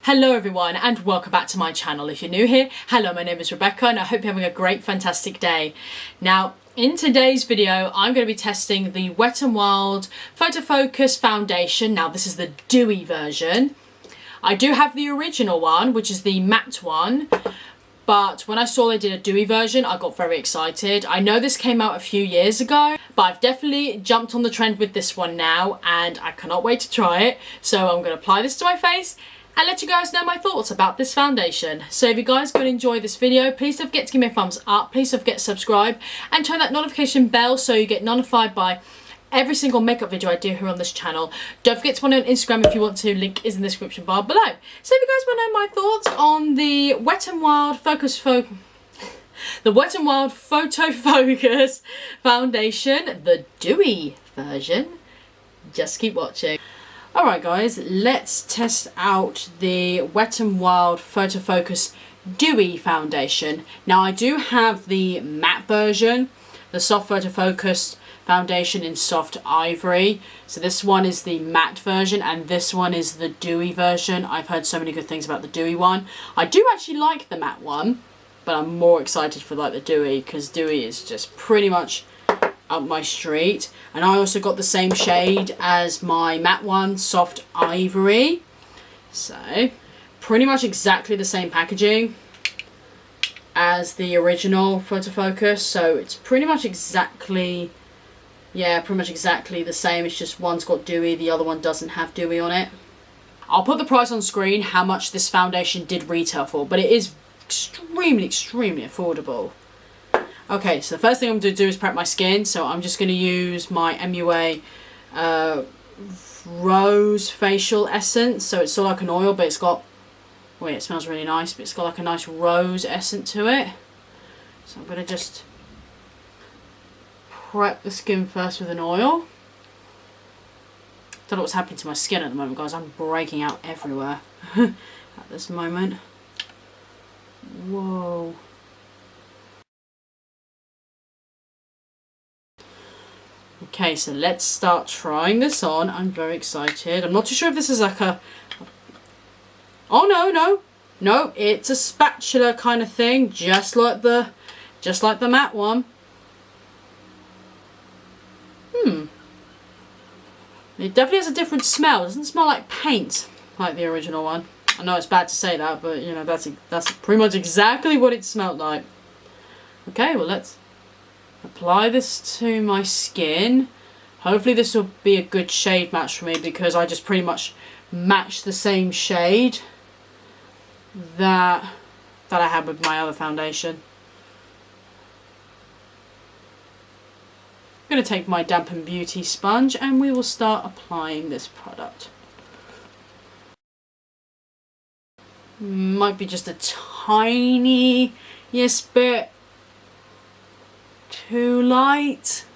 Hello everyone and welcome back to my channel. If you're new here, hello, my name is Rebecca and I hope you're having a great, fantastic day. Now, in today's video, I'm going to be testing the Wet n Wild Photo Focus Foundation. Now, this is the dewy version. I do have the original one, which is the matte one. But when I saw they did a dewy version, I got very excited. I know this came out a few years ago, but I've definitely jumped on the trend with this one now and I cannot wait to try it. So I'm going to apply this to my face and let you guys know my thoughts about this foundation. So if you guys could enjoy this video, please don't forget to give me a thumbs up, please don't forget to subscribe and turn that notification bell so you get notified by every single makeup video I do here on this channel. Don't forget to follow me on Instagram if you want to, link is in the description bar below. So if you guys want to know my thoughts on the Wet n Wild Wet n Wild Photo Focus Foundation, the dewy version, just keep watching. Alright guys, let's test out the Wet n Wild Photo Focus Dewy Foundation. Now I do have the matte version, the Soft Photo Focus Foundation in Soft Ivory. So this one is the matte version and this one is the dewy version. I've heard so many good things about the dewy one. I do actually like the matte one, but I'm more excited for like the dewy because dewy is just pretty much up my street. And I also got the same shade as my matte one, Soft Ivory. So pretty much exactly the same packaging as the original Photo Focus. So it's pretty much exactly, yeah, pretty much exactly the same. It's just one's got dewy, the other one doesn't have dewy on it. I'll put the price on screen, how much this foundation did retail for, but it is extremely affordable. Okay, so the first thing I'm going to do is prep my skin. So I'm just going to use my MUA Rose Facial Essence. So it's sort of like an oil, but it's got, wait, it smells really nice, but it's got like a nice rose essence to it. So I'm going to just prep the skin first with an oil. Don't know what's happening to my skin at the moment, guys. I'm breaking out everywhere at this moment. Whoa. Okay, so let's start trying this on. I'm very excited. I'm not too sure if this is like a... Oh, no, it's a spatula kind of thing, just like the matte one. It definitely has a different smell. It doesn't smell like paint like the original one. I know it's bad to say that, but you know, that's pretty much exactly what it smelled like. Okay, well, let's apply this to my skin. Hopefully this will be a good shade match for me because I just pretty much matched the same shade that I had with my other foundation. I'm going to take my Damp and Beauty sponge and we will start applying this product. Might be just a tiny, yes, bit too light.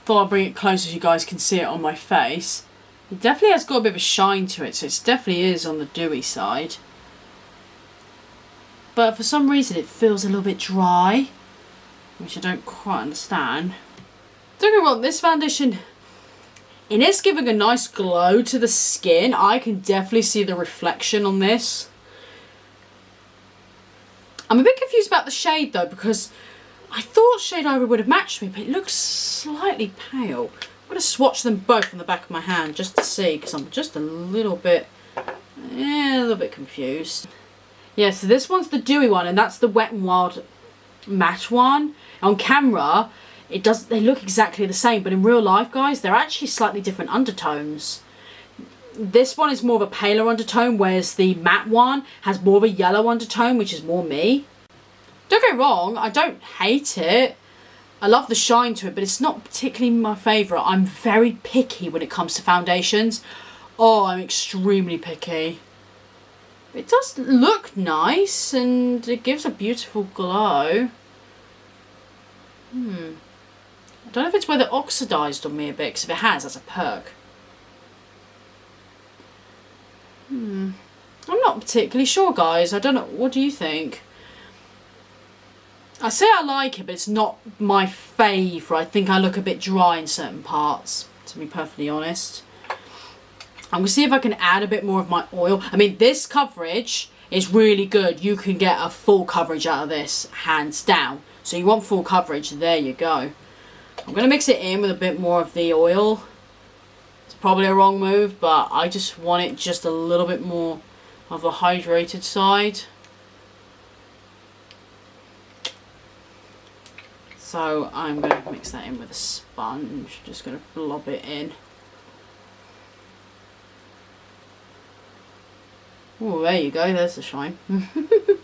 Thought I'd bring it close so you guys can see it on my face. It definitely has got a bit of a shine to it, so it definitely is on the dewy side. But for some reason it feels a little bit dry, which I don't quite understand. Don't get me wrong, this foundation, it is giving a nice glow to the skin. I can definitely see the reflection on this. I'm a bit confused about the shade though, because I thought Shade Ivory would have matched me, but it looks slightly pale. I'm going to swatch them both on the back of my hand just to see, because I'm just a little bit confused. Yeah, so this one's the dewy one, and that's the Wet n Wild matte one. On camera, they look exactly the same, but in real life, guys, they're actually slightly different undertones. This one is more of a paler undertone, whereas the matte one has more of a yellow undertone, which is more me. Don't get me wrong, I don't hate it. I love the shine to it, but it's not particularly my favourite. I'm very picky when it comes to foundations. Oh, I'm extremely picky. It does look nice and it gives a beautiful glow. I don't know if it's whether it oxidised on me a bit, because if it has, that's a perk. I'm not particularly sure, guys. I don't know. What do you think? I say I like it, but it's not my favourite. I think I look a bit dry in certain parts, to be perfectly honest. I'm going to see if I can add a bit more of my oil. I mean, this coverage is really good. You can get a full coverage out of this, hands down. So you want full coverage, there you go. I'm going to mix it in with a bit more of the oil. It's probably a wrong move, but I just want it just a little bit more of the hydrated side. So I'm going to mix that in with a sponge. Just going to blob it in. Oh, there you go. There's the shine. Okay,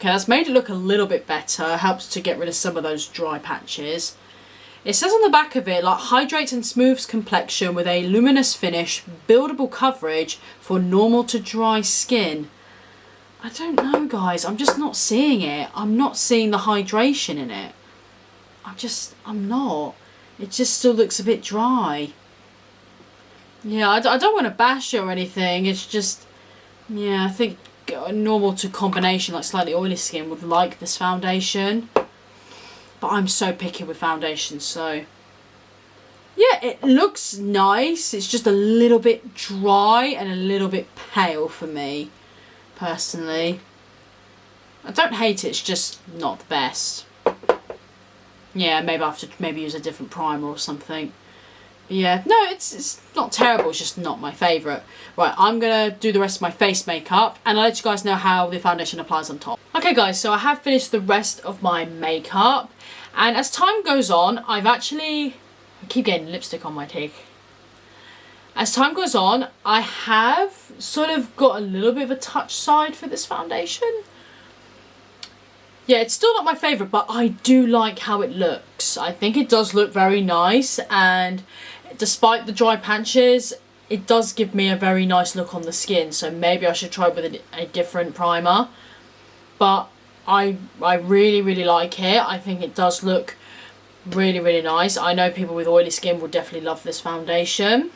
that's made it look a little bit better. Helps to get rid of some of those dry patches. It says on the back of it, like, hydrates and smooths complexion with a luminous finish, buildable coverage for normal to dry skin. I don't know, guys. I'm just not seeing it. I'm not seeing the hydration in it. I'm not. It just still looks a bit dry. Yeah, I don't want to bash it or anything. It's just, yeah, I think a normal to combination, like slightly oily skin, would like this foundation. But I'm so picky with foundations, so. Yeah, it looks nice. It's just a little bit dry and a little bit pale for me, personally. I don't hate it, it's just not the best. Yeah, maybe I have to use a different primer or something. But yeah, no, it's not terrible, it's just not my favourite. Right, I'm going to do the rest of my face makeup and I'll let you guys know how the foundation applies on top. Okay guys, so I have finished the rest of my makeup, and as time goes on, I keep getting lipstick on my cheek. As time goes on, I have sort of got a little bit of a touch side for this foundation. Yeah, it's still not my favourite, but I do like how it looks. I think it does look very nice, and despite the dry patches, it does give me a very nice look on the skin. So maybe I should try with a different primer. But I really, really like it. I think it does look really, really nice. I know people with oily skin will definitely love this foundation.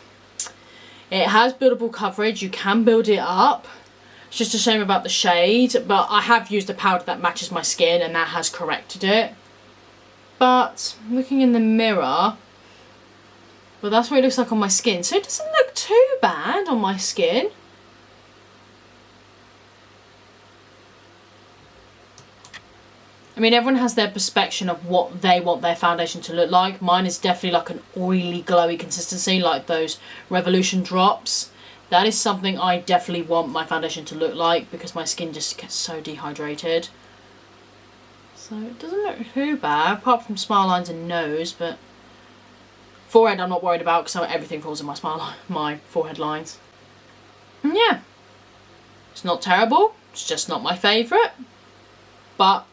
It has buildable coverage. You can build it up. It's just a shame about the shade, but I have used a powder that matches my skin and that has corrected it. But looking in the mirror, well, that's what it looks like on my skin. So it doesn't look too bad on my skin. I mean, everyone has their perception of what they want their foundation to look like. Mine is definitely like an oily, glowy consistency, like those Revolution drops. That is something I definitely want my foundation to look like because my skin just gets so dehydrated. So it doesn't look too bad, apart from smile lines and nose, but forehead I'm not worried about because everything falls in my forehead lines. And yeah, it's not terrible, it's just not my favourite, but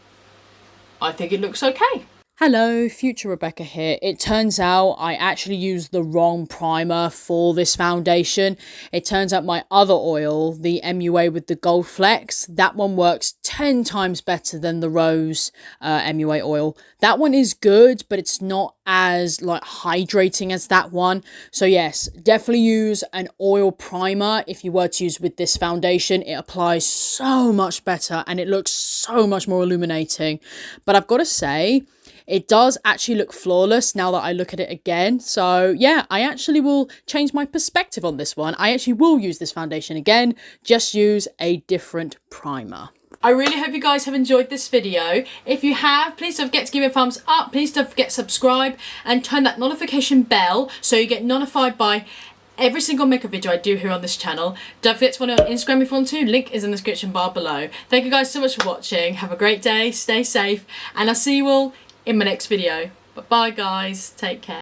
I think it looks okay. Hello, future Rebecca here. It turns out I actually used the wrong primer for this foundation. It turns out my other oil, the MUA with the gold flecks, that one works 10 times better than the rose MUA oil. That one is good, but it's not as like hydrating as that one. So yes, definitely use an oil primer if you were to use with this foundation. It applies so much better and it looks so much more illuminating. But I've got to say, it does actually look flawless now that I look at it again. So yeah, I actually will change my perspective on this one. I actually will use this foundation again, just use a different primer. I really hope you guys have enjoyed this video. If you have, please don't forget to give me a thumbs up. Please don't forget to subscribe and turn that notification bell so you get notified by every single makeup video I do here on this channel. Don't forget to follow me on Instagram if you want to. Link is in the description bar below. Thank you guys so much for watching. Have a great day. Stay safe. And I'll see you all in my next video. Bye guys, take care.